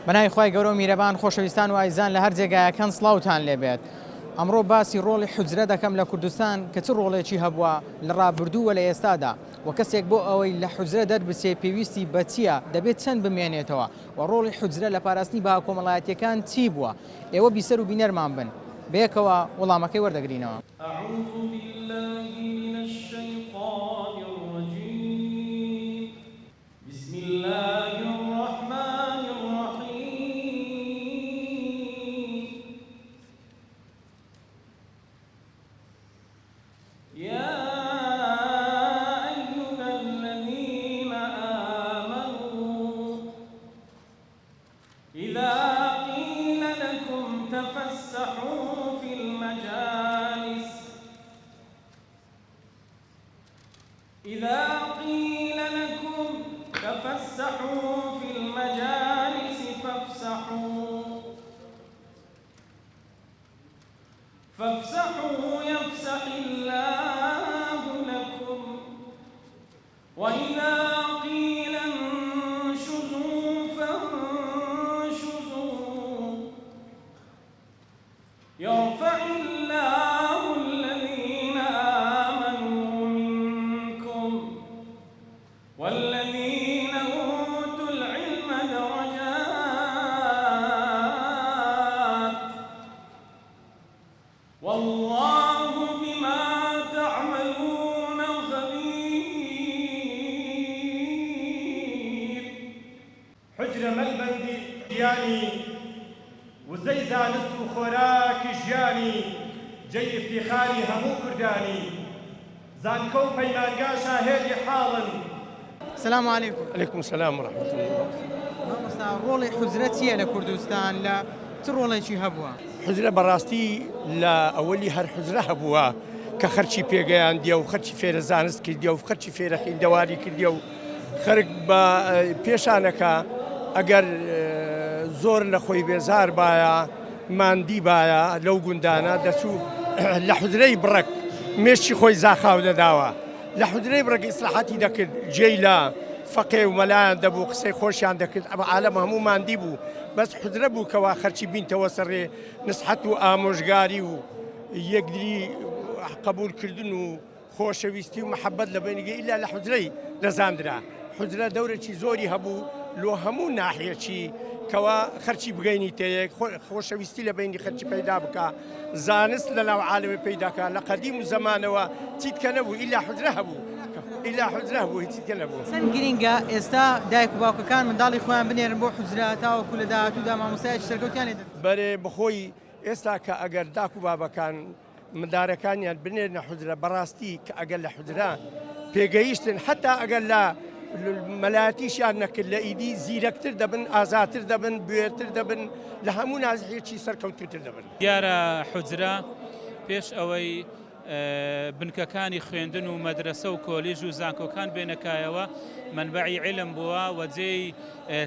بەناوی خوای گەورە و میرەبان خۆشەویستان و ئایزان لە هەر جێگایەکان سڵاوتان لێبێت. ئەمڕۆ باسی ڕۆڵی حوجرە دەکەم لە کوردستان کە چ ڕۆڵێکی هەبووە لە ڕابردوو و لە ئێستادا و کەسێک بۆ ئەوەی لە حوجرە دەربچێ پێویستی بە چییە دەبێت چەند بمێنێتەوە و ڕۆڵی حوجرە لە پاراستنی با کۆمەڵایەتیەکان چی بووە. ئێوە بیسەر و بینەرمان بن بەیەکەوە وەڵامەکەی وەردەگرینەوە. إذا قيل لكم تفسحوا في المجالس فافسحوا يفسح الله لكم وإذا قيل انشزوا فانشزوا يرفع الله الذين آمنوا منكم والذين أوتوا العلم درجات والله بما تعملون خبير. حجرة ملبندي جياني وزي زانست وخوراك جياني جي افتخاري همو كرداني زانكو بيمانقا شاهدي حاضن. السلام عليكم. عليكم السلام ورحمة الله. مامۆستا ڕۆڵی حوجرە چییە لە کوردستان لە چ ڕۆڵێکی هەبووە؟ حوجرە بەڕاستی لە ئەوەلی هەر حوجرە هەبووە کە خەرچی پێگەیاندیە و خەرچی فێرە زانست کردیە و خەرچی فێرە خوێندەواری کردیە و خەرک بە پێشانەکە ئەگەر زۆر لە خۆی بێزار بایە ماندی بایە لەو گوندانە دەچوو لە حوجرەی بڕک مێشتی خۆی زاخاو دەداوە لە حوجرەی بڕک ئیسلاحاتی دەکرد جێی لە فەقێ و مەلایان دەبوو قسەی خۆشیان دەکرد ئەمە عالەم هەموو ماندی بوو بەس حوجرە بوو کەوا خەرچی بینتەوە سەرێ نسحەت و ئامۆژگاری و یەکدری قبولکردن و خۆشەویستی و محەبەت لە بینیگە ئیلا لە حوجرەی دەزاندرا. حوجرە دەورێکی زۆری هەبوو لۆ هەموو ناحیەکی کەوا خەرچی بگەینی تەیەک خۆشەویستی لە بینی خەرچی پەیدا بکە زانست لە ناو عالەمێ پەیداکە لە قەدیم و زەمانەوە چیتکە نەبوو ئیلا حوجرە هەبوو ئیلا حوجرە هەبوو هیچیتکە نەبوو. چەند گرینگە ئێستا دایک و باوکەکان منداڵی خۆیان بنێرن بۆ حوجرە تاوەکو لە داهاتوودا مامۆستایەکی سەرکەوتیان لێ بەرێ بخۆی ئێستا کە ئەگەر داک و بابەکان مندارەکانیان بنێرنە حوجرە بەڕاستی کە ئەگەر لە حوجرە پێگەیشتن حتا ئەگەر لە مەلایەتیشیان نەکرد لە ئیدی زیرەکتر دەبن ئازاتر دەبن بوێرتر دەبن لە هەموو نازحێکی سەرکەوتوتر دەبن. دیارە حوجرە پێش ئەوەی بنکەکانی خوێندن و مەدرسە و کۆلیژ و زانکۆکان بێنەکایەوە منبعی علم بووە و جێی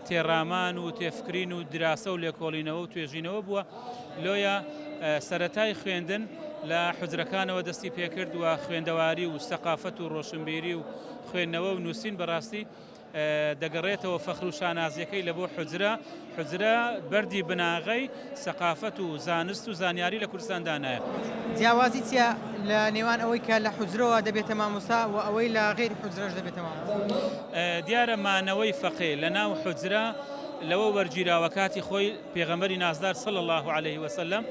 تێڕامان و تێفکرین و دراسە و لێکۆڵینەوە و توێژینەوە بووە. لۆیە سەرەتای خوێندن لە حوجرەکانەوە دەستی پێکرد و خوێندەواری و سەقافەت و ڕۆشنبیری و خوێندنەوە و نووسین بەڕاستی دەگەڕێتەوە فەخر و شانازیەکەی لە بۆ حوجرە. حوجرە بەردی بناغەی سەقافەت و زانست و زانیاری لە کوردستاندانایە. جیاوازی چیە لە نێوان ئەوەی کە لە حوجرەوە دەبێتە مامۆستا و ئەوەی لە غێری حوجرەش دەبێتە مامۆستا؟ دیارە مانەوەی فەقێ لە ناو حوجرە لەوە وەرگیراوە کاتی خۆی پێغەمبەری نازدار صلی الله عليه وسلم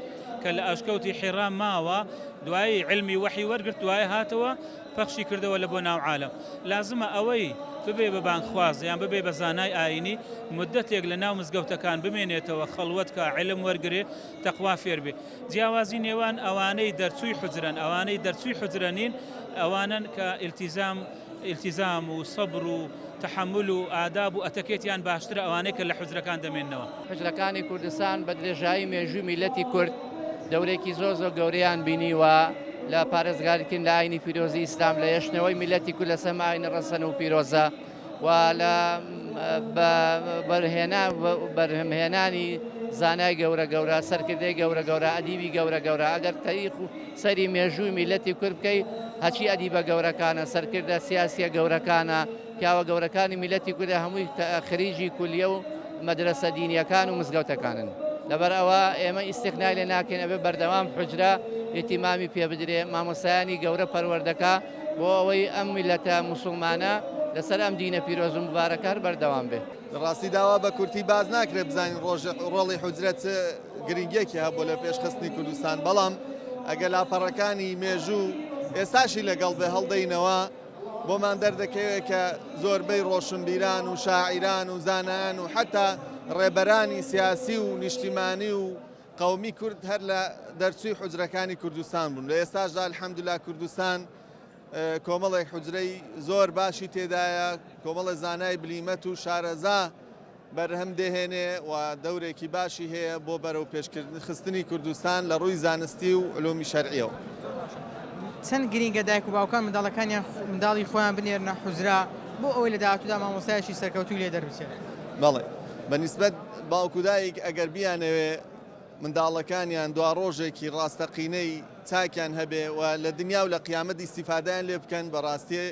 کە لە ئەشکەوتی حیرا ماوە دوایی علمی وحی وەرگرت دوای هاتەوە پەخشی کردەوە لە بۆ ناو عالەم. لازمە ئەوەی ببێ بە بانگخواز یان ببێ بە زانای ئاینی مدەتێک لە ناو مزگەوتەکان بمێنێتەوە خەڵوەت کە علم وەرگێ تەقوا فێر بێ. جیاوازی نێوان ئەوانەی دەرچووی حوجرەن ئەوانەی دەرچووی حوجرە نین ئەوانن کە ئیلتیزام و سەبر و تحمل و ئاداب و ئەتەکێتیان باشترە ئەوانەی کە لە حوجرەکان دەمێننەوە. حوجرەکانی کوردستان بە درێژایی مێژووی میلەتی کورد دەورێکی زۆر گەورەیان بینیوە لە پارێزگاریکردن لە ئاینی پیرۆزی ئیسلام لە هێشتنەوەی میلەتی کورد لە سەما ئاینی ڕەسەن و پیرۆزە و لە بەرهەمهێنانی زانای گەورە سەرکردەی گەورە ئەدیبی گەورە ئەگەر تاریخ و سەری مێژووی میلەتی کورد بکەی هەچی ئەدیبە گەورەکانە سەرکردە سیاسیە گەورەکانە پیاوە گەورەکانی میلەتی کورد هەمووی خەریجی کولیە و مەدرسە دینیەکان و مزگەوتەکانن. لەبەر ئەوە ئێمە ئیسیقنای لێ ناکەین ئەبێ بەردەوام حوجرە ئێتیمامی پێ بدرێ، مامۆسایانی گەورە پەروەردەکە بۆ ئەوەی ئەم میلەتە موسڵمانە لەسەر ئەم دینە پیرۆز و مبارەکە بەردەوام بێ. ڕاستی داوا بە کورتی باز ناکرێت بزانین ڕۆڵی حوجرەت گرنگیەکی هەبوو لە پێشخستنی کوردستان، بەڵام ئەگە لاپەڕەکانی مێژوو ئێستاشی لەگەڵ بێ هەڵدەینەوە بۆمان دەردەکەوێت کە زۆربەی ڕۆشنبیران و شاعیران و زانایان و حتا ڕێبەرانی سیاسی و نیشتیمانی و قەومی کورد هەر لە دەرچووی حوجرەکانی کوردستان بوون. لە ئێستاشدا الحەمدولیلا کوردستان کۆمەڵێک حوجرەی زۆر باشی تێدایە، کۆمەڵە زانای بلیمەت و شارەزا بەرهەم دێهێنێ و دەورێکی باشی هەیە بۆ بەرەو پێشخستنی کوردستان لە ڕووی زانستی و علومی شەرعیەوە. چەند گرینگە دایک و باوکان منداڵەکانیان منداڵی خۆیان بنێرنە حوجرا بۆ ئەوەی لە داهاتوودا مامۆستایەکی سەرکەوتوی لێ دەربچێت؟ بەڵێ بەنسبەت باوکودایک ئەگەر بیانەوێ منداڵەکانیان دوا ڕۆژێکی ڕاستەقینەی چاکیان هەبێ و لە دنیا و لە قیامەت ئیسیفادەیان لێ بکەن، بەڕاستی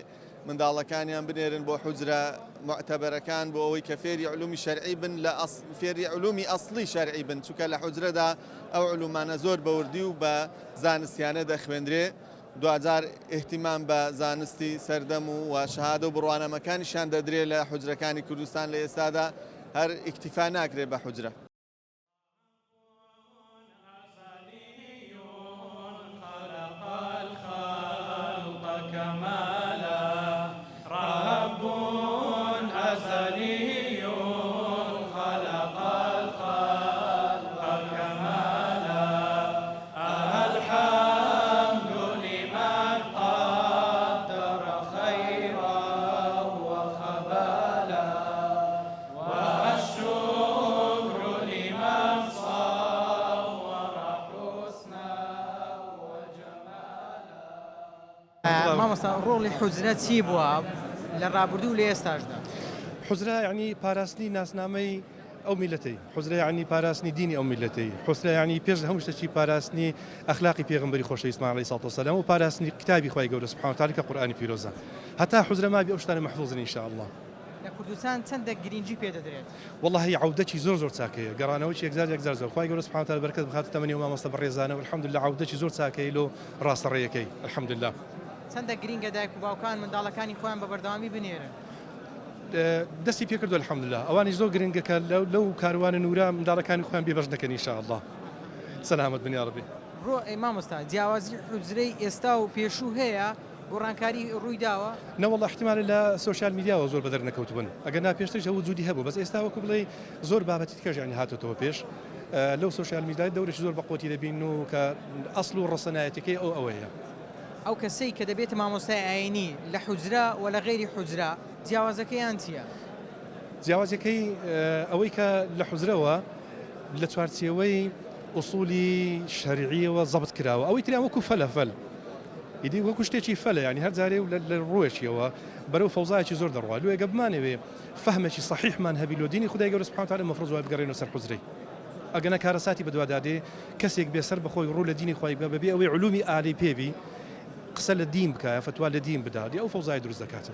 منداڵەکانیان بنێرن بۆ حوجرە معتەبەرەکان بۆ ئەوەی کە فێری علومی شەرعی بن، لە فێری علومی ئەسڵی شەرعی بن، چونکە لە حوجرەدا ئەو علومانە زۆر بەوردی و بە زانستیانە دەخوێندرێ. دوجار احتیمام بە زانستی سەردەم و شەهادە و بڕوانەمەکانیشان دەدرێت لە حوجرەکانی کوردستان لە ئێستادا، هەر ئیکتیفا ناکرێت بە حوجرە. مامۆستا ڕۆڵی حوجرە چی بووە لە ڕابردوو لە ئێستاشدا؟ حوجرە یعنی پاراستنی ناسنامەی ئەو میلەتەی، حوجرە یعنی پاراستنی دینی ئەو میلەتەی، حوجرە یعنی پێش هەموو شتێکی پاراستنی ئەخلاقی پێغەمبەری خۆشەویست ئیسماعیل عەلەیهی سەڵاتو وسەلام و پاراستنی کتابی خوای گەورە سوبحانەهو وتەعالا کە قورئانی پیرۆزە. هەتا حوجرە مابی ئەو شتانە مەحفوظن ئینشاءالله. لە کوردستان چەندە گرنگی پێ دەدرێت؟ والله عودەکی زۆر چاکەیە، گەڕانەوەی یەکزار زۆر خوای گەورە سوبحانەهو وتەعالا بەرەکەت بخاتە تەمەنی و مامۆستا بەڕێزانە و الحەمدولله عودەکی زۆر چاکەیە لۆ ڕاستەڕێیەکەی الحەمدولله. چەندە گرینگە دایک و باوکان منداڵەکانی خۆیان بە بەردەوامی بنێرن؟ دەستی پێکردو الحەمدولله، ئەوانی زۆر گرنگەکە لەو کاروانە نورا منداڵەکانی خۆیان بێبەش دەکەن ئینشاءالله. سەلامەت بن یا ڕەبی. مامۆستا جیاوازی حوجرەی ئێستا و پێشوو هەیە گۆڕانکاری ڕووی داوە؟ نەوەڵڵا احتیمال لە سوشیال میدیاوە زۆر بەدەر نەکەوتبن، ئەگەر ناپێشترش هەوو جوودی هەبوو، بەس ئێستا وەکو بڵێ زۆر بابەتی تکەش ینی هاتوتەوە پێش لەو سوشیال میدیای دەورێکی زۆر بەقوتی دەبین و کە ئەسڵ و ڕەسەنایەتەکەی ئەوەیە. ئەو کەسەی کە دەبێت مامۆستای ئاینی لە حوجرە و لە غێری حوجرە جیاوازەکەیان چییە؟ جیاوازەکەی ئەوەی کە لە حوجرەوە لە چوارچێوەی ئوسولی شەرعیەوە زەبط کراوە، ئەوەی تریان وەکو فەلەفەل ئیدی وەکو شتێکی فەلە، ینی هەر جارێ و لە ڕوێشیەوە بەرەو فەوزایەکی زۆر دەڕوا لێ ئەگە بمانەوێ فەهمێکی صحیحمان هەبی لۆ دینی خودای گەورە سوبحانەهو وتەعالا مەفروض وای بگەڕێنەوە سەر حوجرەی. ئەگەنە کارەساتی بەدوادادێ کەسێک بێسەر بەخۆی ڕوو لە دینی خوای بەبێ ئەوەی علومی ئالی پێبی قسە لە دین بکە، فتوا لە دین بدات، ئەو فەوزای دروست دەکاتە.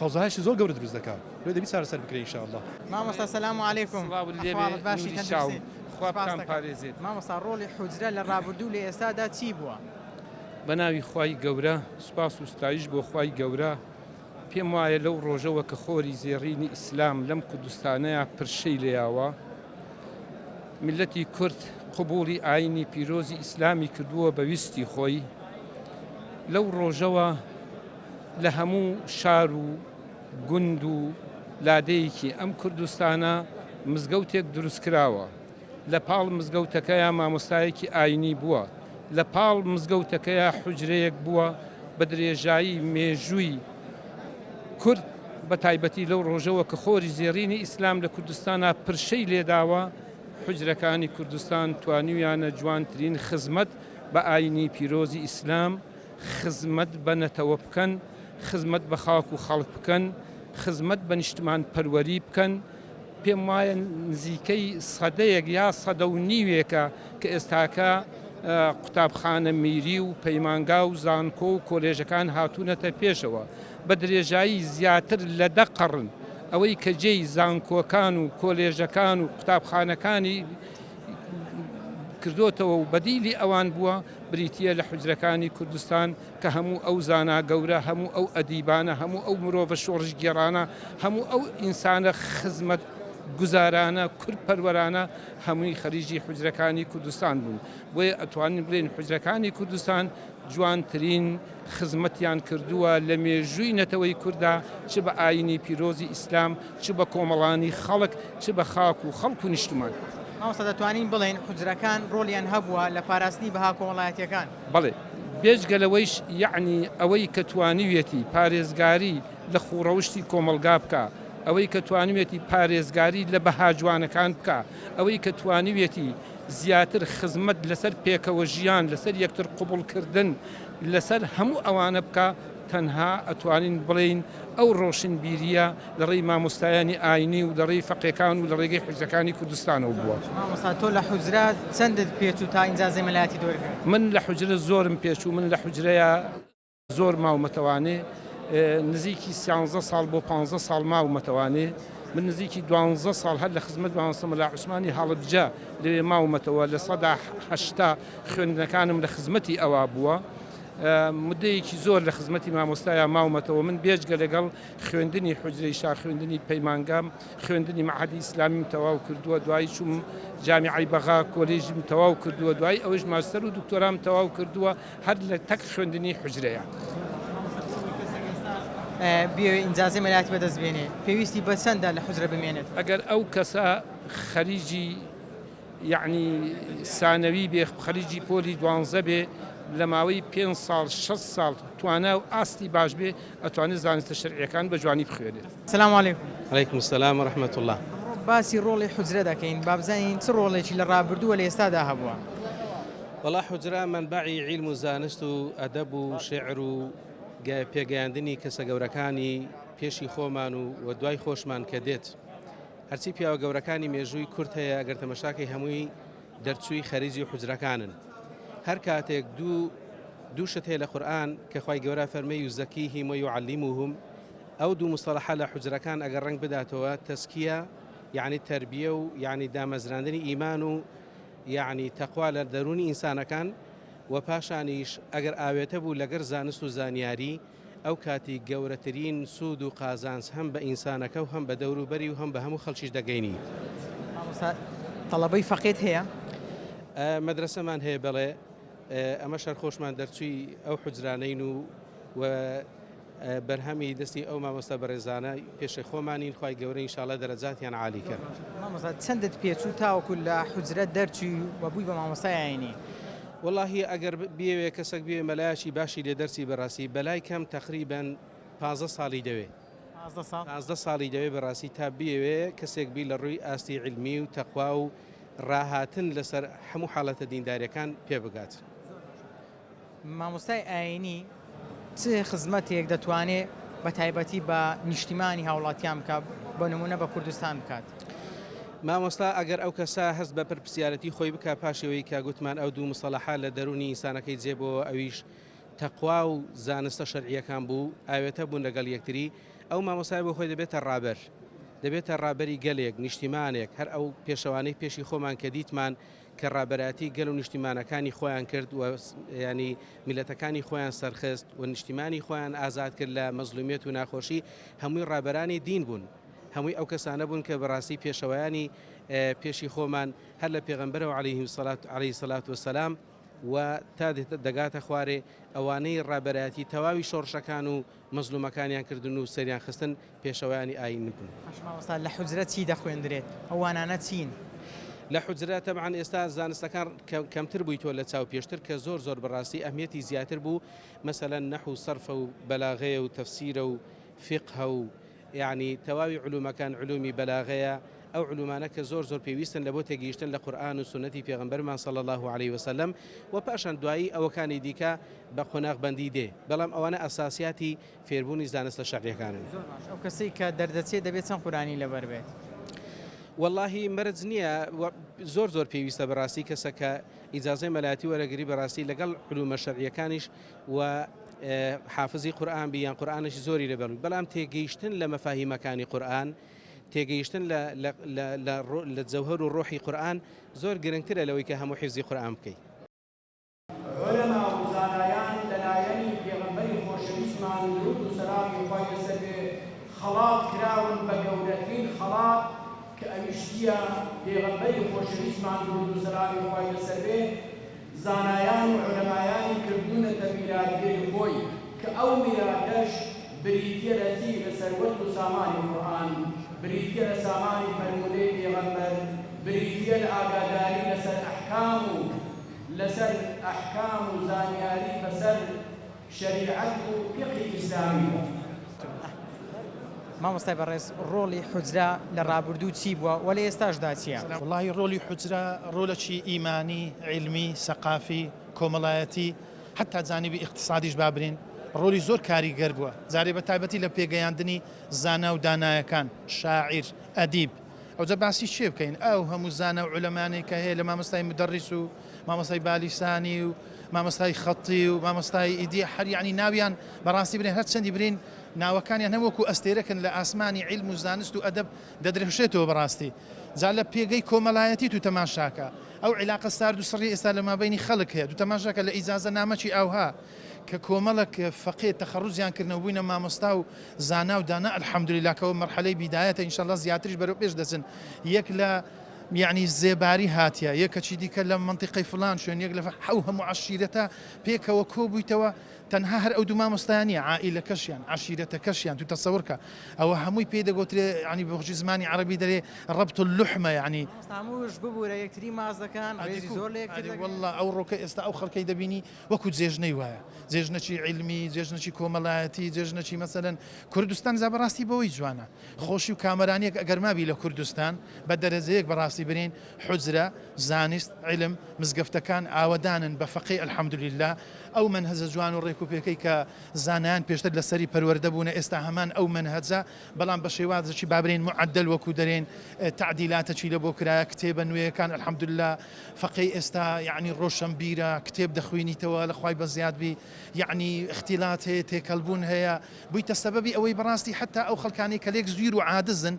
فەوزایشی زۆر گەورە دروست دەکات، لێ دەبی چارەسەر بکرێ ئینشاءالله. مامۆستا سەلام عەلەیکوم. باشی خوابتان پارێزێت. مامۆستا ڕۆڵی حوجرە لە ڕابردوو لە ئێستادا چی بووە؟ بە ناوی خوای گەورە سوپاس و ستایش بۆ خوای گەورە. پێم وایە لەو ڕۆژەوە کە خۆری زێڕینی ئیسلام لەم کوردستانەیە پرشەی لێیاوە، ملەتی کورد قبوڵی ئاینی پیرۆزی ئیسلامی کردووە بە ویستی خۆی. لەو ڕۆژەوە لە هەموو شار و گوند و لادەیەکی ئەم کوردستانە مزگەوتێک دروست کراوە. لە پاڵ مزگەوتەکەیە مامۆستایەکی ئاینی بووە، لە پاڵ مزگەوتەکەیە حوجرەیەک بووە بە درێژایی مێژووی کورد، بە تایبەتی لەو ڕۆژەوە کە خۆری زێڕینی ئیسلام لە کوردستانە پرشەی لێداوە. حوجرەکانی کوردستان توانیویانە جوانترین خزمەت بە ئاینی پیرۆزی ئیسلام، خزمەت بە نەتەوە بکەن، خزمەت بە خاک و خەڵک بکەن، خزمەت بە نیشتمان پەروەری بکەن. پێم وایە نزیکەی سەدەیەک یا سەدە و نیوێکە کە ئێستاکە قوتابخانە میری و پەیمانگا و زانکۆ و کۆلێژەکان هاتوونەتە پێشەوە، بە درێژایی زیاتر لە 10 قەڕن ئەوەی کە جێی زانکۆکان و کۆلێژەکان و قوتابخانەکانی کردوتەوە و بەدیلی ئەوان بووە بریتە لە حوجرەکانی کوردستان کە هەموو ئەو زانا گەورە هەموو ئەو ئەدیبانە هەموو ئەو مرۆڤە شۆڕژ گێڕانە هەموو ئەو ئینسانە خزمەت گوزارانە کورد پەروەرانە هەمووی خەریجی حوجرەکانی کوردستان بوون بۆیە ئەتوانین بڵێن حوجرەکانی کوردستان جوانترین خزمەتیان کردووە لە مێژووی نەتەوەی کووردا چ بە ئاینی پیرۆزی ئیسلام چ بە کۆمەڵانی خەڵک چ بە خاک و خەڵک و نیشتمان. مامۆستا دەتوانین بڵێن حوجرەکان ڕۆڵیان هەبووە لە پاراستنی بەها کۆمەڵایەتیەکان. بەڵێ بێژگەلەوەیش یعنی ئەوەی کە توانیوێتی پارێزگاری لە خوڕەوشتی کۆمەلگا بکە ئەوەی کە توانوێتی پارێزگاری لە بەها جوانەکان بکە ئەوەی کە توانیوێتی زیاتر خزمەت لەسەر پێکەوە ژیان لەسەر یەکتر قوبوڵکردن لەسەر هەموو ئەوانە بکە تەنها ئەتوانین بڵین ئەو ڕۆشنبیریە لە ڕێی مامۆستایانی ئاینی و لە ڕێی فەقێکان و لە ڕێگەی حوجرەکانی کوردستانەوە بووە. مامۆستا تۆ لە حوجرە چەندت پێچوو تا ئینجازەی مەلایەتی دۆرگرت؟ من لە حوجرە زۆرم پێچوو من لە حوجرەیە زۆر ماومەتەوانێ نزیکی 13 ساڵ بۆ 15 ساڵ ماومەتەوانێ من نزیکی 12 ساڵ هەر لە خزمەت مامۆستا عوسمانی هەڵبجە لەوێ ماومەتەوە لە 180 خوێندنەکانم لە خزمەتی ئەوە بووە مدەیەکی زۆر لە خزمەتی مامۆستایە ماومەتەوە من بێجگە لەگەڵ خوێندنی حوجرەی شار خوێندنی پەیمانگام خوێندنی مەعهەدی ئیسلامی تەواو کردووە دوای چوم جامیعەی بەغا کۆلێژیم تەواو کردووە دوای ئەوەش ماستەر و دکتۆرام تەواو کردووە هەر لە تەک خوێندنی حوجرەیە. بێ ئینجازەی مەلایەتی بەدەستبێنێ پێویستی بە چەندە لە حوجرە بمێنێت؟ ئەگەر ئەو کەسە خەریجی یعنی سانەوی بێ خەریجی پۆلی 12 بێ لە ماوەی 5 ساڵ 6 ساڵ توانە و ئاستی باش بێ ئەتوانێت زانستە شەرعیەکان بە جوانی بخوێنێت. سلام علیکم. علیکم السلام ورحمة الله. باسی ڕۆڵی حوجرە دەکەین با بزانین چ ڕۆڵێکی لە ڕابردووە لە ئێستادا هەبووە؟ وەڵا حوجرە منبعی عیلم و زانست و ئەدەب و شێعر و پێگەیاندنی کەسە گەورەکانی پێشی خۆمان و دوای خۆشمان کە دێت هەرچی پیاوە گەورەکانی مێژووی کورد هەیە ئەگەر تەمەشاکەی هەمووی دەرچووی خەریجی حوجرەکانن هەر کاتێک دوو شت هەیە لە قورئان کە خوای گەورە فەرمێ یوزەکیهم ویعەلیموهم ئەو دوو مستەڵەحە لە حوجرەکان ئەگەر ڕەنگ بداتەوە تەزکیە یعنی تەربیە و یعنی دامەزراندنی ئیمان و یعنی تەقوا لە دەرونی ئینسانەکان و پاشانیش ئەگەر ئاوێتە بوو لەگەر زانست و زانیاری ئەو کاتی گەورەترین سوود و قازانس هەم بە ئینسانەکە و هەم بە دەوروبەری و هەم بە هەموو خەڵکیش دەگەینی. تەڵەبەی فەقێت هەیە؟ مەدرسەمان هەیە بەڵێ ئەمە شەرخۆشمان دەرچووی ئەو حوجرانەین و بەرهەمی دەستی ئەو مامۆستا بەڕێزانە پێشەی خۆمانین خوای گەورە ئینشاڵڵا دەرەجاتیان عالی کرد. مامۆستا چەندت پێچوو تاوەکو لە حوجرە دەرچووی و بووی بە مامۆستای ئاینی؟ والله ئەگەر بێوێ کەسێک بێ مەلایەکی باشی لێ دەرسی بەڕاستی بەلای کەم تقریباً 15 ساڵی دەوێ 15 ساڵی دەوێ بەڕاستی تا بێوێ کەسێک بی لە ڕووی ئاستی علمی و تەقوا و ڕاهاتن لەسەر هەموو حاڵەتە دینداریەکان پێ بگات. مامۆستای ئاینی چ خزمەتێک دەتوانێت بە تایبەتی بە نیشتیمانی هاوڵاتیان بکات بە نمونە بە کوردستان بکات؟ مامۆستا ئەگەر ئەو کەسا هەست بە پرسیارەتی خۆی بک پاشەوەی کاگوتمان ئەو دوو مستەڵەحە لە دەرونی ئینسانەکەی جێبەوە ئەویش تەقوا و زانستە شەرعیەکان بوو ئاوێتە بوون لەگەڵ یەکتری ئەو مامۆستای بۆ خۆی دەبێتە ڕابەر دەبێتە ڕابەری گەلێک نیشتیمانێک هەر ئەو پێشەوانەی پێشی خۆمان کە دیتمان کە ڕابەراتی گەل و نیشتیمانەکانی خۆیان کرد و ینی میلەتەکانی خۆیان سەرخست و نیشتیمانی خۆیان ئازاد کرد لە مەزلومیەت و ناخۆشی هەمووی ڕابەرانی دین بوون هەمووی ئەو کەسانە بوون کە بەڕاستی پێشەوەیانی پێشی خۆمان هەر لە پێغەمبەرەوە عەلەیهی سەلات وسەلام و تا دەگاتە خوارێ ئەوانەی ڕابەرایەتی تەواوی شۆڕشەکان و مەزلومەکانیان کردن و سەریان خستن پێشەوەیانی ئاین بوون. لە حوجرە چی دەخوێندرێت؟ ئەوانانە چین؟ لە حوجرە تەبعاً ئێستا زانستەکان کەمتر بوویتەوە لە چاو پێشتر کە زۆر بەڕاستی ئەهمیەتی زیاتر بوو مەسەلەن نەحو و سەرفە و بەلاغەیە و تەفسیرە و فقه و یعنی تەواوی علومەکان علومی بەلاغەیە ئەو علومانە کە زۆر پێویستن لە بۆ تێگەیشتن لە قورئان و سنەتی پێغەمبەرمان صلی الله علیه وسلم و پاشان دوایی ئەوەکانی دیکە بە قۆناغبەندی دێ بەڵام ئەوانە ئەساسیاتی فێربوونی زانستە شەرعیەکانن. ئەو کەسەی کە دەردەچێت دەبێت چەند قورئانی لەبەر بێت؟ واللهی مەرج نییە زۆر پێویستە بەڕاستی کەسەکە ئیجازەی مەلایەتی وەرەگری بەڕاستی لەگەڵ علومە شەرعیەکانیش و حافظی قورآن بی یان قورآنش زۆری لەبەر بەڵام تێگەیشتن لە مەفاهیمەکانی قورآن تێگەیشتن لە جەوهەر و ڕۆحی قورآن زۆر گرنگترە لەوەی کە هەموو حیفزی قورآن بکەیت. عولەما و زانایان لەلایەنی پێغەمبەری خۆشەویستمان درود و سەلامی خوای لەسەر بێ خەڵات کراون بە گەورەترین خەڵات کە ئەویشتیە پێغەمبەری خۆشەویستمان درود و سەلامی خوای لەسەر بێ زانایان و عولەمایانی کردوونەتە میلادگەری خۆی کە ئەو میلادەش بریتیە لە چی لە سەروەت و سامانی قورئان، بریتیە لە سامانی فەرمودەی پێغەمبەر، بریتیە لە ئاگاداری لەسەر ئەحکام و زانیاری بەسەر شەریعەت و فقهی ئیسلامی. مامۆستای بەڕێز ڕۆڵی حوجرە لە ڕابردوو چی بووە و لە ئێستاشدا چییە؟ والله ڕۆلی حوجرە ڕۆلەکی ئیمانی، علمی، سەقافی، کۆمەڵایەتی، حتا جانبی اقتصادیش بابرین ڕۆلی زۆر کاریگەر بووە. جارێ بە تایبەتی لە پێگەیاندنی زانا و دانایەکان، شاعیر، ئەدیب. ئەوجە باسی چێ بکەین؟ ئەو هەموو زانە و عولەمانەی کە هەیە لە مامۆستای مدەڕیس و مامۆستای بالیسانی و مامۆستای خەڵتی و مامۆستای ئیدی هەر یعنی ناویان بەڕاستی برین هەر چەندی برین ناوەکانیان هەمووەکو ئەستێرەکەن لە ئاسمانی علم و زانست و ئەدەب دەدرێژێتەوە بەڕاستی. جا لە پێگەی کۆمەڵایەتی تو تەماشاکە ئەو عیلاقە سارد و سڕی ئێستا لە مابینی خەڵک هەیە، تو تەماشاکە لە ئیجازە نامەکی ئاوها کە کۆمەڵک فەقێ تەخەڕوزیان کردنەوە بووینە مامۆستا و زانا و دانا الحەمدولیلا کەەوە مەرحەلەی بیدایەتە ئینشەڵڵا زیاتریش بەرەو پێش دەچن. یەک لە یعنی زێباری هاتیە، یەکەچی دیکە لە منطقەی فلان شوێن، یەک لە هەموو عەشیرەتە پێکەوە کۆبوویتەوە تەنها هەر ئەو دوو مامۆستایانە عائیلەکەشیان عەشیرەتەکەشیان تو تەسەوڕکە ئەوە هەمووی پێی دەگوترێ ینی بەخۆشی زمانی عەرەبی دەرێ ڕەبط اللحمە یعنی هەمووش ببوورە یەکتری ماز دەکەن ڕێزی زۆر لە یەکتر دەکەن. والله ئەو ڕۆکە ئێستا ئەو خەڵکەی دەبینی وەکو جێژنەی وایە، جێژنەی علمی، جێژنەی کۆمەڵایەتی، جێژنەی مەسەلەن کوردستان زە بەڕاستی بەوەی جوانە خۆشی و کامەرانیەک ئەگەر مابی لە کوردستان بە دەرەجەیەک بەڕاستی برین حوجرە، زانست، علم، مزگەفتەکان ئاوەدانن بە فەقێ الحەمدولیلا. ئەو منهەجە جوان و ڕێک و پێکەی کە زانایان پێشتر لەسەری پەروەردە بوون ئێستا هەمان ئەو منهەجە بەڵام بە شێوازێکی بابرین معدل وەکو دەرێن تعدیلاتەکی لە بۆ کرایە کتێبە نوێیەکان الحەمدولیلا. فەقێی ئێستا یعنی ڕۆشنبیرە، کتێب دەخوێنیتەوە لە خوای بەزیادبی، یعنی اختیلات هەیە، تێکەڵبوون هەیە، بوویتە سەبەبی ئەوەی بەڕاستی حتا ئەو خەڵکانی کە لێک زویر و عادزن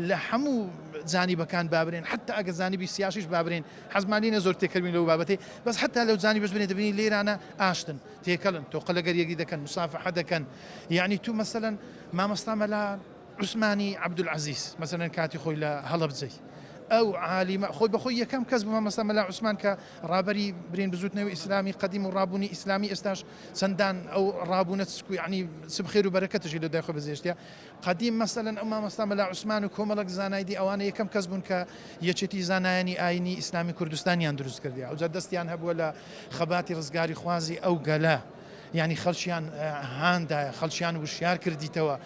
لە هەموو جانیبەکان بابرێن، حتا ئەگە زانیبی سیاسیش بابرێن حەزمانینە زۆر تێکەلبین لەو بابەتەی بەس حتا لەو جانیبەش بنێ دەبینی لێرانە ئاشتن تێکەڵن تۆقە لەگەریەکی دەکەن مسافحە دەکەن. یعنی تو مەسەلەن مامۆستا مەلا عوسمانی عەبدولعەزیز مەسەلەن کاتی خۆی لە هەڵەبجەی ئەو عالیمە خۆی بەخۆی یەکەم کەس بوو مامۆستا مەلا عوسمان کە ڕابەری برین بزوتنەوەی ئیسلامی قەدیم و ڕابوونی ئیسلامی ئێستاش چەندان ئەو ڕابوونە یعنی سبخێر و بەرەکەتشی لە دای خۆی بەزێشتە قەدیم مەسەلەن ئەو مامۆستا مەلا عوسمان و کۆمەڵک زانایدی ئەوانە یەکەم کەس بوون کە یەکێتی زانایانی ئاینی ئیسلامی کوردستانیان دروست کردیا ئەوجا دەستیان هەبووە لە خەباتی ڕزگاری خوازی ئەو گەلە یعنی خەڵکیان هاندایە خەڵکیان وشیار کردیتەوە.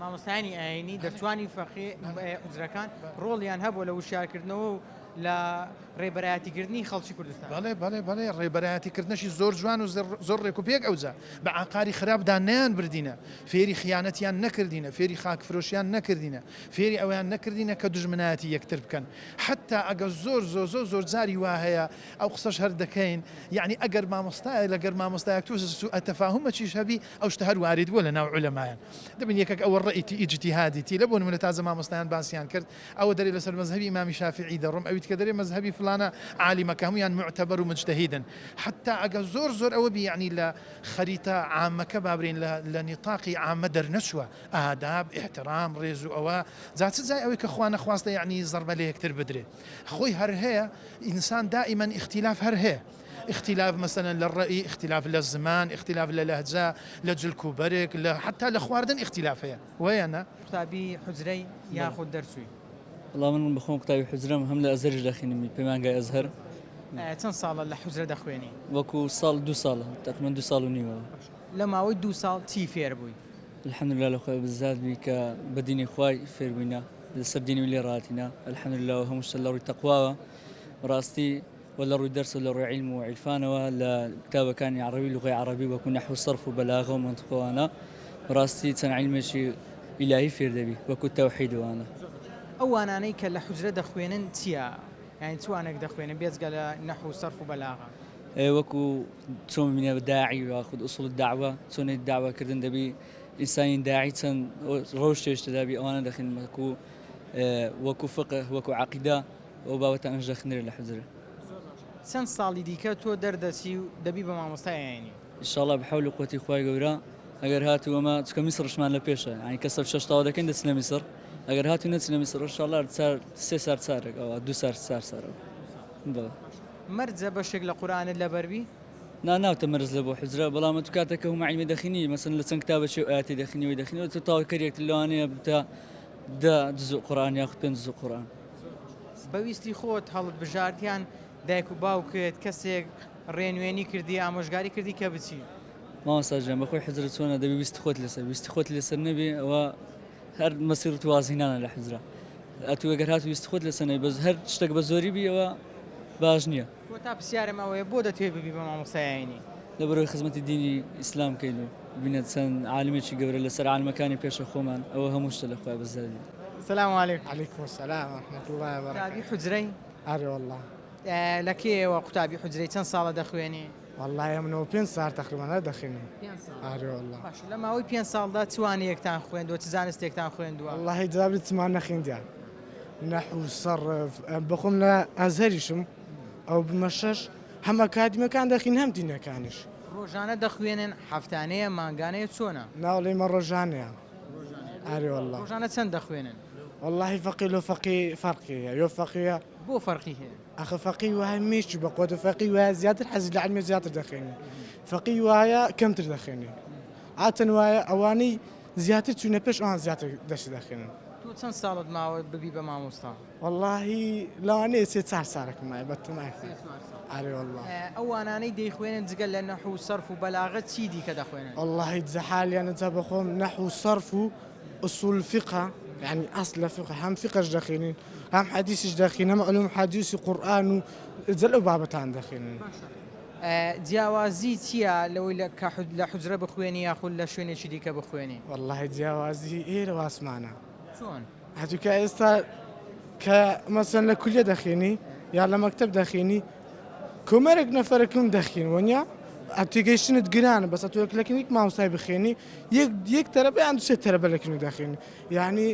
مامۆستایانی ئاینی دەرچوانی فەقێ حوجرەکان ڕۆڵیان هەبووە لە وشارکردنەوە و لە ڕێبەرایەتیکردنی خەڵکی کوردستان. بەڵێ ڕێبەرایەتیکردنەشی زۆر جوان و زۆر ڕێک و پێک ئەوجا بە عقاری خراپدا نیان بردینە، فێری خیانەتیان نەکردینە، فێری خاکفرۆشیان نەکردینە، فێری ئەویان نەکردینە کە دوژمنایەتی یەکتر بکەن. حتا ئەگەر زۆر جاری وا هەیە ئەو قسەش هەر دەکەین یعنی ئەگەر مامۆستایە لەگەر مامۆستایەک تو سوء تەفاهومەکیش هەبی ئەو شتە هەر وارد بووە لە ناو عولەمایان. دەبین یەکێک ئەوە ڕەئیتی ئیجتیهادیتی لە بۆ نمونە تازە مامۆستایان باسییان کرد ئەوە دەرێ لەسەر مەزهەبی ئیمامی شافعی دەڕۆم ئەویت کە دەرێ مەزهەبی فلانە عالمەکە هەمویان معتەبەر و مجتەهیدن. حتا ئەگە زۆر ئەوە بی یعنی لە خەریتە عامەکە بابرین لە نیتاقی عامە دەرنەچووە ئاداب احترام ڕێز و ئەوە جا چ جای ئەوەی کە خوا نەخواستە یعنی زەربە لە یەکتر بدرێ. خۆی هەر هەیە ئینسان دائما اختلاف هەر هەیە، اختلاف مثلا للرأي، اختلاف للزمان، اختلاف للهجة، لجلك وبرك، حتى لخواردن اختلاف هي. ويانا كتابي حجري ياخذ درسوي. والله من بخون كتابي حجرة هم لا أزرج داخلي بمان جاي أزهر. چەند ساڵە لە حوجرە دەخوێنی؟ وەکو ساڵ 2 ساڵە تقریبا 2 ساڵ و نیوە. لە ماوەی 2 ساڵ چی فێر بووی؟ الحمدلله لە خۆی بزاد بی کە بە دینی خوای فێر بووینە لەسەر دینی و لێ ڕاتینە الحمدلله و هەموو شتە لە ڕووی تەقواوە ڕاستی ولا ڕووی دەرس و لە ڕووی عیلم و عیرفانەوە لە کتابەکانی عەرەبی لوغەی عەرەبی وەکو نەحو سەرف و بەلاغە و مەنتیقەوانە ڕاستی چەند عیلمێکی ئیلاهی فێر دەبی وەکو تەوحیدەوانە. ئەو وانانەی کە لە حوجرە دەخوێنن چییە؟ یعنی چوانێک دەخوێنن بێجگە لە نەحو سەرف و بەلاغە؟ وەکو چۆن ببینە داعی یاخود ئوسوڵ الدعوە چۆنێک داواکردن دەبی ئینسانی داعی چەند ڕۆژ تێشتە دەبی ئەوانە دەخین وەکو فقه وەکو عەقیدە ئەو بابەتە ئەنج دەخنرێت لە حوزرە. چەند ساڵی دیکە تۆ دەردەچی و دەبی بە مامۆستای عینی؟ ئینشاءڵڵا بەحەول و قووەتی خوای گەورە ئەگەر هاتوو ئەمە چکە میسڕشمان لە پێشە یعنی کە سەر 6 تاوە دەکەین دەچنە میسر ئەگەر هاتوو نەچنە میسر ئینشاءڵڵا 3 سار چارێک ئەوە 2 سار سارەوە. مەرجە بەشێک لە قورئانت لەبەربی؟ ناوتە مەرز لە بۆ حوزرە بەڵام تو کاتێکە هەموو عیلمی دەخینی مەسەن لە چەند کتابەکی و ئاەتی دەخینەوەی دەخینەوە تو تاوەکەرێک لەوانەیە بتە 10 جزء قورئان یاخود 5 جزء قورئان. بەویستی خۆت هەڵت بژاردیان دایک و باوکت کەسێک ڕێنوێنی کردی ئامۆژگاری کردی کە بچی؟ مامۆستاجان بەخۆی حوزرە چۆنە دەبی ویستی خۆت لەسەر ویستی خۆت لەسەر نەبێ ئەوە هەر مەسیر و توازینانە لە حوزرە ئەتوو ئەگەر هاتوو ویستی خۆت لەسەر نەبێ هەر شتێک بە زۆری بی ئەوە باش نییە. بۆ تا پرسیارم ئەوەیە بۆ دەتوێت ببی بە مامۆستای عینی؟ لەبەرەوەی خزمەتی دینی ئیسلام کەین و ببینێت چەند عالمێکی گەورە لەسەر عالمەکانی پێشە خۆمان ئەوە هەموو شتە لە خوای بەزدادی. السلام عليكم. عليكم السلام ورحمة الله وبركاته. قوتابی حوزرەی؟ أري والله. لە کێوە قوتابی حوزرەی چەند ساڵە دەخوێنی؟ والله من 5 ساعة تقريبا دخلني. 5 ساڵ. أري والله. باش لە ماوەی 5 ساڵدا چوانەیەکتان خوێندووە چ زانستێکتان خوێندووە؟ والله جابت سمعنا خينديان. نحو صرف بخوم لا أزهريشم أو بمشش هم أكاديمي كان دخين هم دينا كانش. ڕۆژانە دەخوێنن هەفتانەیە مانگانەیە چۆنە؟ ناولي مرة جانيا. أري والله. ڕۆژانە چەند دەخوێنن؟ والله فقيه لو فقيه فرقية يو فقيه. بۆ فەرقی هەیە؟ أخي فقيه وهاي ميش بقود فقيه وهاي زيادة حزب العلمي زيادة دخيني. فقيه وهاي كم تدخيني. عاتن وهاي أواني زيادة تونه بيش أنا زيادة دخيني. تو چەند ساڵت ماوە ببی بە مامۆستا؟ والله لا أنا 6 سارك معي بتمعي. أري والله. ئەوانانەی دەیخوێنن جگەل لە نەحو و سەرف و بەلاغەت چی دیکە دەخوێنن؟ والله يتزحالي أنا تبخهم نحو صرف أصول الفقه يعني أصل الفقه هم فقهش داخلين هم حديثش داخلين هم علوم حديث قرآن وزلوا بابتان داخلين. جیاوازی چییە لەوەی لە حوزرە بخوێنی یاخود لە شوێنێکی دیکە بخوێنی؟ والله جیاوازی ئێرە واسمانە. چۆن؟ هاتوو کە ئێستا کە مەسەن لە کولیە دەخێنی یا لە مەکتەب دەخێنی کۆمەرێک نەفەرەکەم دەخین وەنیا ئەتیگەیشتنت گرانە بەس تۆ لەکنیک مامۆستای بخێنی یەک تەرەبە یان دوسێ تەرەبە لەکنی دەخێنی یعنی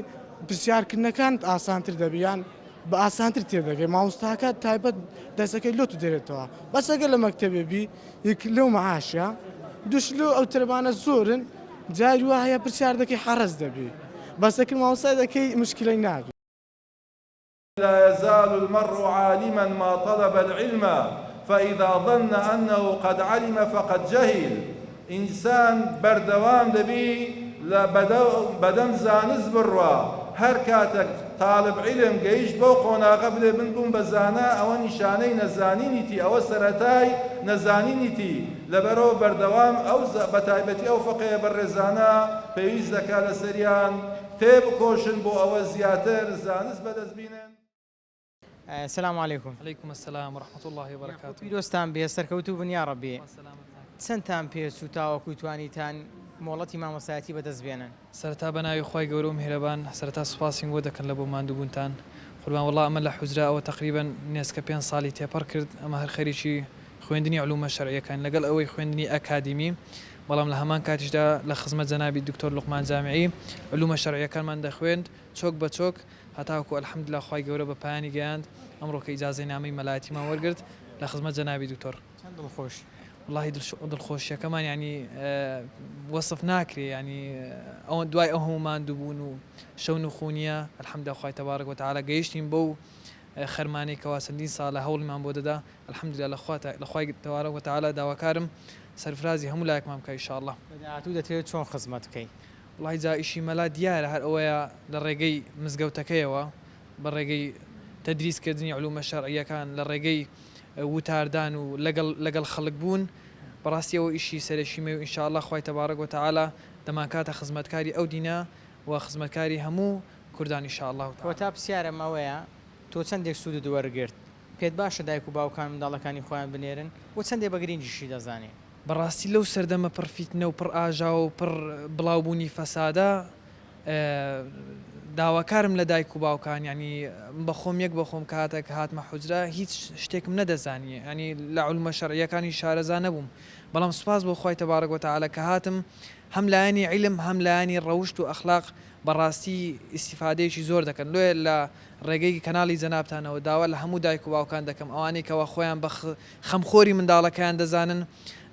پرسیارکردنەکان ئاسانتر دەبیان بە ئاسانتر تێدەگەی مامۆستاکە تایبەت دەستەکەی لۆ دێرێتەوە بەس ئەگەر لە مەکتەبێبی یەک لەو مەعاشە دوش لۆ ئەو تەرەبانە زۆرن جاری وایە پرسیار دەکەی حەرەز دەبی بەسەکرد مامۆستای دەکەی مشکلەی نابی. لا يزال المرء عالما ما طلب العلم فإذا ظن أنه قد علم فقد جهل. إنسان بردوام دبي بدم زانز بروا هر كاتك طالب علم جيش بوقنا قبل منكم بزانا أو نشاني نزانينتي أو سرتاي نزانينتي لبرو بردوام أو بتايبتي أو فقيه بالرزانا بيز ذكاء لسريان تيب كوشن بو أو زياتر زانز بدزبينن. السلام عليكم. عليكم السلام ورحمة الله وبركاته. پیرۆستان بێ سەرکەوتوو بن یا ڕەبێ. چەندتان پێچوو تاوەکو توانیتان مۆڵەتی مامۆستایەتی بەدەستبێنن؟ سەرەتا بە ناوی خوای گەورە و میهرەبان سەرەتا سوپاسین بۆ دەکەن لە بۆ ماندووبوونتان. قوربان وەڵڵا ئەمە لە حوزرا ئەوە تقریبا نێسکە 5 ساڵی تێپەڕ کرد ئەمە هەر خەریکی خوێندنی علومە شەرعیەکان لەگەڵ ئەوەی خوێندنی ئەکادیمی بەڵام لە هەمان کاتیشدا لە خزمەت جەنابی دکتۆر لوقمان جامعی علومە شەرعیەکانمان دەخوێند چۆک بە چۆک هەتاوەکو ئەلحەمدولیلا خوای گەورە بە پایانی گەیاند ئەمڕۆ کە ئیجازەی نامەی مەلایەتیمان وەرگرت لە خزمەت جەنابی دکتۆر. چەند دڵخۆش. والله دڵخۆشیەکەمان ینی وەصف ناکرێ ینی ئەوە دوای ئەو هەمومان دووبوون و شەون و خونیە ئەلحەمدولیلا خوای تەبارەک وتەعالا گەیشتین بەو خەرمانەی کەوا چەندین ساڵە هەوڵمان بۆ دەدا ئەلحەمدولیلا لە خوای تەبارەک وتەعالا داواکارم سەرفرازی هەموو لایەکمان بکە ئینشاءالله. بەداهاتوو دەتەوێت چۆن خزمەت بکەیت؟ والله جا ئیشی مەلا دیارە هەر ئەوەیە لە ڕێگەی مزگەوتەکەیەوە بە ڕێگەی تەدریسکردنی علومە شەرعیەکان لە ڕێگەی وتاردان و لەگەڵ خەڵک بوون بەڕاستی ئەوە ئیشی سەرەشیمە و ئینشاءالله خوای تەبارەک وتەعالا دەمانکاتە خزمەتکاری ئەو دینە و خزمەتکاری هەموو کوردان ئینشاءالله. کۆتا پرسیارم ئەوەیە تۆ چەندێک سوودت وەرگرت پێت باشە دایک و باوکان منداڵەکانی خۆیان بنێرن و چەندێ بە گرنگیشی دەزانێ؟ بەڕاستی لەو سەردەمە پڕ فیتنە و پڕ ئاژا و پڕ بڵاوبوونی فەسادە داواکارم لە دایک و باوکان ینی بەخۆم یەک بەخۆم کاتێک هاتمە حوجرە هیچ شتێکم نەدەزانی ینی لە علومە شەرعیەکانی شارەزا نەبووم بەڵام سوپاس بۆ خۆی تەبارەک و تەعالە کە هاتم هەم لایەنی عیلم هەم لایەنی ڕەوشت و ئەخلاق بەڕاستی ئیسیفادەیەکی زۆر دەکەن لێ لە ڕێگەی کەناڵی جەنابتانەوە داوا لە هەموو دایک و باوکان دەکەم ئەوانەی کەەوە خۆیان بە خەمخۆری منداڵەکان دەزانن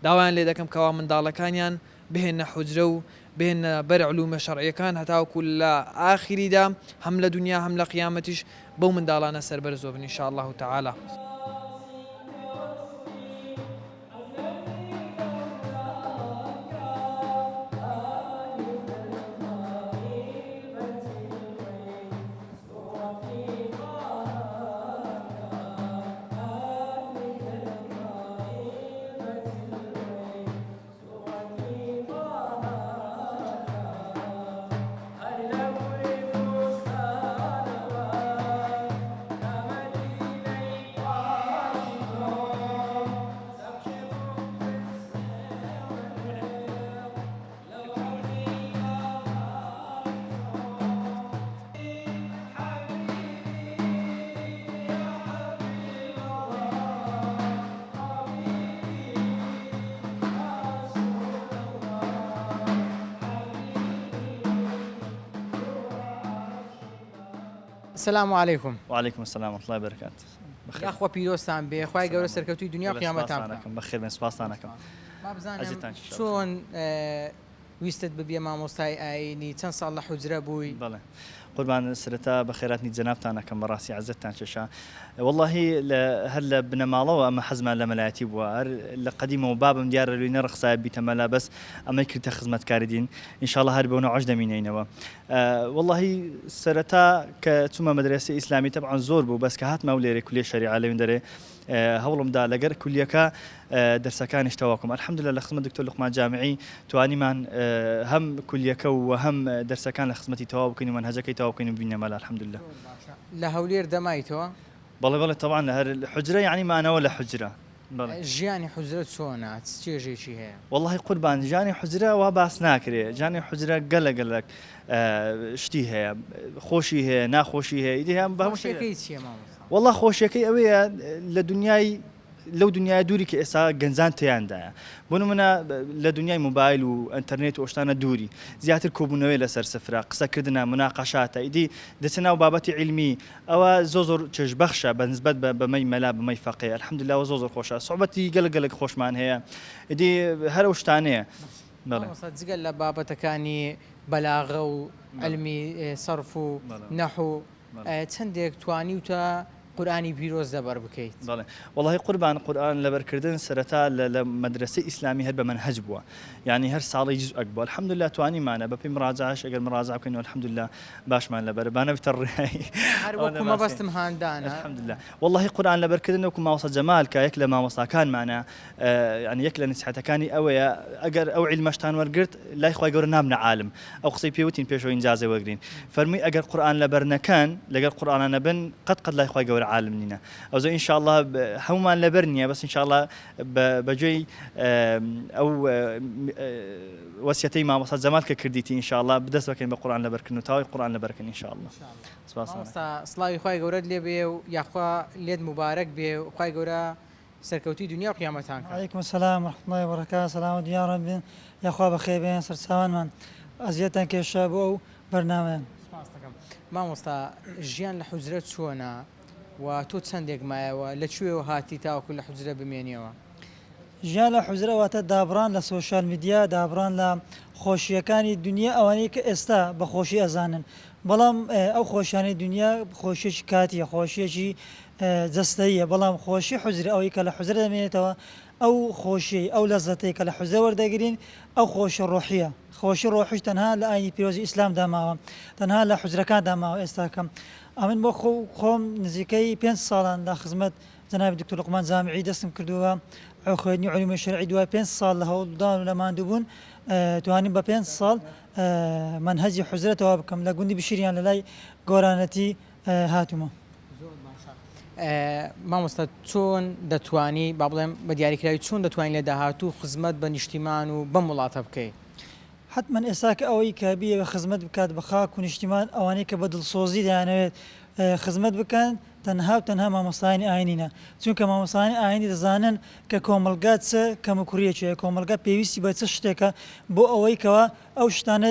داوایان لێ دەکەم کەوا منداڵەکانیان بهێنە حوجرە و بهێنە بەر علومە شەرعیەکان هەتاوکو لە ئاخریدا هەم لە دنیا هەم لە قیامەتیش بەو منداڵانە سەربەرزۆ بن ئینشاء الله تعالى. السلام عليكم. وعليكم السلام ورحمة الله وبركاته. بخير. يا أخوة بيروستان بخواي جورا سركوتي دنيا قيامتان. بخير من سپاسانكم. ما بزانم شون ويستد ببيا مامۆستای ئاینی چەند ساڵ لە حوجرە بووی؟ بەڵێ قوربان سرەتا بەخێراتنی جەنابتانەکەم بەڕاستی عەزەتتان چێشا والله هەر لە بنەماڵەوە ئەمە حەزمان لە مەلایەتی بووە لە قەدیمەوە بابم دیارە لوی نەڕخسای بیتەمەلا بەس ئەمەی کردە خزمەتکاری دین ئینشاءالله هەر بەونە عەش دەمینەینەوە والله سرەتا کە چوومە مەدرسەی ئیسلامی تەبعاً زۆر بوو بەس کە هاتمە و لێرە کولێ شەریعە لەوێن دەرێ هەوڵمدا لەگەر کولیەکە دەرسەکانیش تەواوکەم الحەمدولله لە خزمەت دکتۆر لوقمان جامعی توانیمان هەم کولیەکە و هەم دەرسەکان لە خزمەتی تەواو بکەین و منهەجەکەی تەواو بکەین و بینە مەلا الحەمدولله. لە هەولێر دەمایتەوە؟ بەڵێ طبعاً لە هەر حوجرە یعنی مانەوە لە حوجرە. ژیانی حوجرە چۆنە؟ چێژێکی هەیە؟ والله قوربان ژیانی حوجرە وا باس ناکرێ ژیانی حوجرە گەلک شتی هەیە خۆشی هەیە ناخۆشی هەیە ئیدی هەم بە هەموو شتێکی چییە مامۆستا؟ والله خۆشیەکەی ئەوەیە لە دنیای لەو دنیای دووری کە ئێستا گەنجان تیاندایە بۆ نمونە لە دنیای موبایل و ئینتەرنێت و ئەوشتانە دووری زیاتر کۆبوونەوەی لەسەر سفرە قسەکردنە مناقەشاتە ئیدی دەچنە ناو بابەتی عیلمی ئەوە زۆر چێژبەخشە بەنسبەت بەمەی مەلا بەمەی فەقێ الحەمدولله زۆر خۆشە سوحبەتی گەلک خۆشمان هەیە ئیدی هەر ئەو شتانەیە. جگەل لە بابەتەکانی بەلاغە و علمی سەرف و نەحو چەندێک توانی وتە قورآانی پیرۆز دەبەر بکەیت؟ بەڵێ والله قوربان قورآن لەبەرکردن سەرەتا لە مەدرسەی ئیسلامی هەر بە منهەج بووە یعنی هەر ساڵی جزئەک بووە الحەمدولله توانیمانە بە پێی مراجعەش ئەگەر مراجعە بکەین الحەمدولله باشمان لەبەرە بانە بتە ڕێایی هەر وەکو مەبەستم هاندانە الحەمدولله والله قورآن لەبەرکردن وەکو مامۆستا جەمال کە یەک لە مامۆستاکانمانە یعنی یەک لە نسیحەتەکانی ئەوەیە ئەگەر ئەو عیلمەشتان وەرگرت لای خوای گەورە نامنە عالم ئەو قسەی پێوتین پێشەوە ئینجازە وەرگرین فەرمووی ئەگەر قورآن لەبەر نەکەن لەگەر قورآنە نەبن قەت لای خوای گەورە عالم نینە ئەوزە ئینشاءالله هەمومان لەبەر نییە بەس ئینشاءالله بەجێی ئەو وەسیەتەی مامۆستا جەمال کە کردیتی ئینشاءالله بدەست بکەین بە قورآن لەبەرکردن و تاوای قورآن لەبەرکەن ئینشاءالله. سڵاوی خوای گەورەت لێ بێ و یاخوا لێت مبارەک بێ و خوای گەورە سەرکەوتی دنیا و قیامەتان کە. عەلەیکم السەلام ورحمة الله وبركاته سلام دنیا ڕەبێن یاخوا بەخێر بێن سەرچاوانمان ئەزیەتان کێشا بۆ ئەو بەرنامەیان. مامۆستا ژیان لە حوجرە چۆنە و تۆ چەندێک مایەوە لەکوێوە هاتی تاوەکو لە حوجرە بمێنیەوە؟ ژیان لە حوجرە واتە دابڕان لە سۆشیال میدیا دابڕان لە خۆشیەکانی دنیا ئەوانەی کە ئێستا بە خۆشی ئەزانن بەڵام ئەو خۆشیانی دنیا خۆشیێکی کاتیە خۆشیێکی جەستەییە بەڵام خۆشی حوجرە ئەوەی کە لە حوجرە دەمێنێتەوە ئەو خۆشی ئەو لەزەتەی کە لە حوجرە وەردەگرین ئەو خۆشی ڕۆحیە خۆشی ڕۆحیش تەنها لە ئاینی پیرۆزی ئیسلام داماوە تەنها لە حوجرەکان داماوە ئێستاکەم ئەمن بۆ خۆم نزیکەی 5 ساڵان لە خزمەت جەنابی دکتۆر لوقمان جامعی دەستم کردووە خوێندنی علومی شەرعی دوای 5 ساڵ لە هەوڵدان و لە ماندووبوون توانیم بە 5 ساڵ منهەجی حوجرە تەواو بکەم لە گوندی بشیریان لە لای گۆرانەتی هاتوومە. مامۆستا چۆن دەتوانی با بڵێم بە دیاریکراوی چۆن دەتوانین لە داهاتوو خزمەت بە نیشتیمان و بەم وڵاتە بکەیت؟ حتمما ئێستا کە ئەوەی کە بیە خزمەت بکات بە خاک و نیشتیمان ئەوانەی کە بە دڵسۆزی دەیانەوێت خزمەت بکەن تەنها و تەنها مامۆستایانی ئاینینە چونکە مامۆستایانی ئاینی دەزانن کە کۆمەلگات چ کەمەکوریەکێ کۆمەلگا پێویستی بە چ شتێکە بۆ ئەوەی کەەوە ئەو شتانە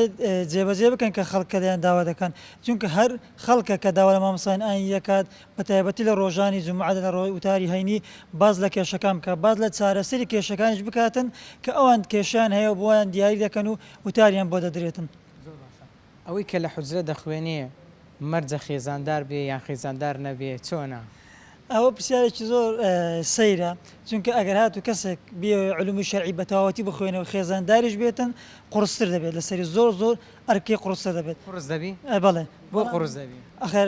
جێبەجێ بکەن کە خەڵکە دەیان داوا دەکەن چونکە هەر خەڵکە کە داوا لە مامۆستایانی ئاینی دەکات بە تایبەتی لە ڕۆژانی جومعە لە ڕۆی وتاری هەینی باز لە کێشەکان بکە باز لە چارەسەری کێشەکانیش بکاتن کە ئەوان کێشیان هەیە بۆیان دیاری دەکەن و وتاریان بۆ دەدرێتن ئەوەی کە لە حوجرە دەخوێنێ مەرجە خێزاندار بێ یان خێزاندار نەبێ چۆنە؟ ئەوە پرسیارێکی زۆر سەیرە چونکە ئەگەر هاتو کەسێک بێ علومی شەرعی بە تەواوەتی بخوێنەوە خێزانداریش بێتن قورستر دەبێت لەسەری زۆر ئەرکێ قورستر دەبێت قورس دەبی؟ بەڵێ بۆ قورس دەبی؟ ئەخر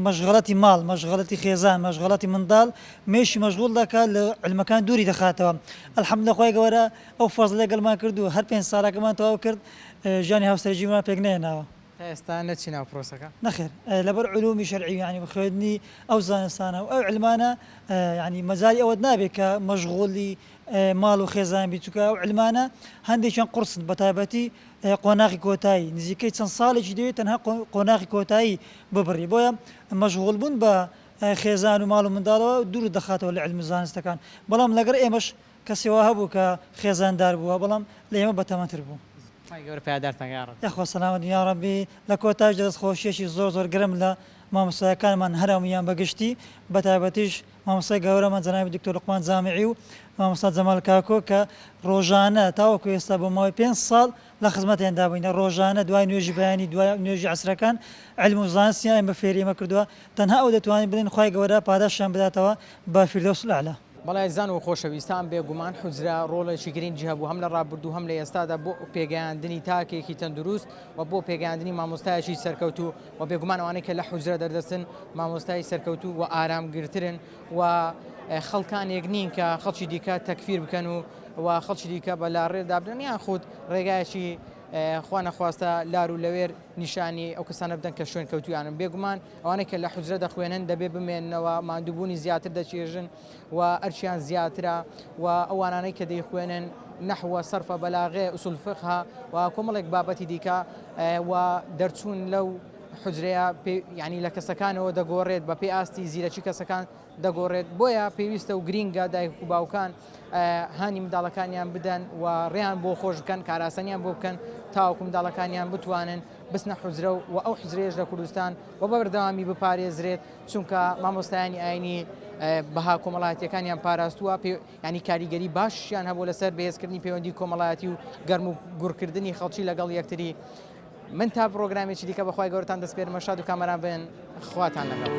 مەشغەڵەتی ماڵ مەشغەڵەتی خێزان مەشغەڵەتی منداڵ مێشی مەشغوڵ دەکات لە علمەکان دووری دەخاتەوە ئەلحەمدولە خۆی گەورە ئەو فەزڵێ گەڵمان کرد و هەر 5 ساڵەکەمان تەواو کرد ژیانی هاوسەرگیمان پێک نێناوە تا ئێستا نەچی ناو پرۆسەکە؟ نەخێر لەبەر علومی شەرعی ینی بخوێندنی ئەو زانستانە و ئەو علمانە ینی مەزاری ئەوە نابێت کە مەشغوڵی ماڵ و خێزان بی چووکە ئەو علمانە هەندێکیان قورسن بە تایبەتی قۆناغی کۆتایی نزیکەی چەند ساڵێکی دەوێت تەنها قۆناغی کۆتایی ببڕی بۆیە مەشغوڵ بوون بە خێزان و ماڵ و منداڵەوە دوور دەخاتەوە لە علم زانستەکان بەڵام لەگەر ئێمەش کەسێەوە هەبوو کە خێزاندار بووە بەڵام لە ئێمە بەتەمەتر بوو. یاخوا سەلامەت یا ڕەبی لە کۆتاش دەستخۆشیێکی زۆر گرم لە مامۆستایەکانمان هەرهەموویان بەگشتی بە تایبەتیش مامۆستای گەورەمان جەنابی دکتۆر لوقمان جامیعی و مامۆستا جەمال کاکۆ کە ڕۆژانە تاوەکو ئێستا بۆ ماوەی 5 ساڵ لە خزمەتیاندا بووینە ڕۆژانە دوای نوێژی بەیانی دوای نوێژی عەسرەکان علم و زانستیان بە فێری ئێمە کردووە تەنها ئەو دەتوانین بڵێن خوای گەورە پاداشیان بداتەوە بە فیردەوس الأعلا. بەڵای زان و خۆشەویستان بێگومان حوجرە ڕۆڵێکی گرنگی هەبوو هەم لە ڕابردوو هەم لە ئێستادا بۆ پێگەیاندنی تاکێکی تەندروست و بۆ پێگەیاندنی مامۆستایەکی سەرکەوتوو و بێگومان ئەوانەی کە لە حوجرە دەردەچن مامۆستای سەرکەوتوو و ئارامگرترن و خەڵکانێک نین کە خەڵکی دیکە تەکفیر بکەن و خەڵکی دیکە بە لاڕێدا بدەن یان خودت ڕێگایەکی خوا نەخواستە لار و لەوێر نیشانی ئەو کەسانە بدەن کە شوێن کەوتویانن بێگومان ئەوانەی کە لە حوجرە دەخوێنن دەبێ بمێننەوە ماندووبوونی زیاتر دەچێژن و ئەرچیان زیاترە و ئەوانانەی کە دەیخوێنن نەحوە سەرفە بەلاغێ ئوسول فقه و کۆمەڵێک بابەتی دیکە و دەرچوون لەو حوجرەیە ینی لە کەسەکانەوە دەگۆڕێت بە پێی ئاستی زیرەکی کەسەکان دەگۆڕێت بۆیە پێویستە و گرینگە دایک و باوکان هانی منداڵەکانیان بدەن و ڕێیان بۆ خۆش بکەن کاراسانیان بۆ بکەن تاوەکو منداڵەکانیان بتوانن بچنە حوجرە و ئەو حوجرەیەش لە کوردستان و بەبەردەوامی بپارێزرێت چونکە مامۆستایانی ئاینی بەها کۆمەڵایەتیەکانیان پاراستووە ینی کاریگەری باشیان هەبوو لەسەر بەهێزکردنی پەیوەندی کۆمەڵایەتی و گەرم و گوڕکردنی خەڵکی لەگەڵ یەکتری من تا پرۆگرامێکی دیکە بەخوای گەورەتان دەسپێرمە شاد و کامەران بن خواتان لەگەڵ.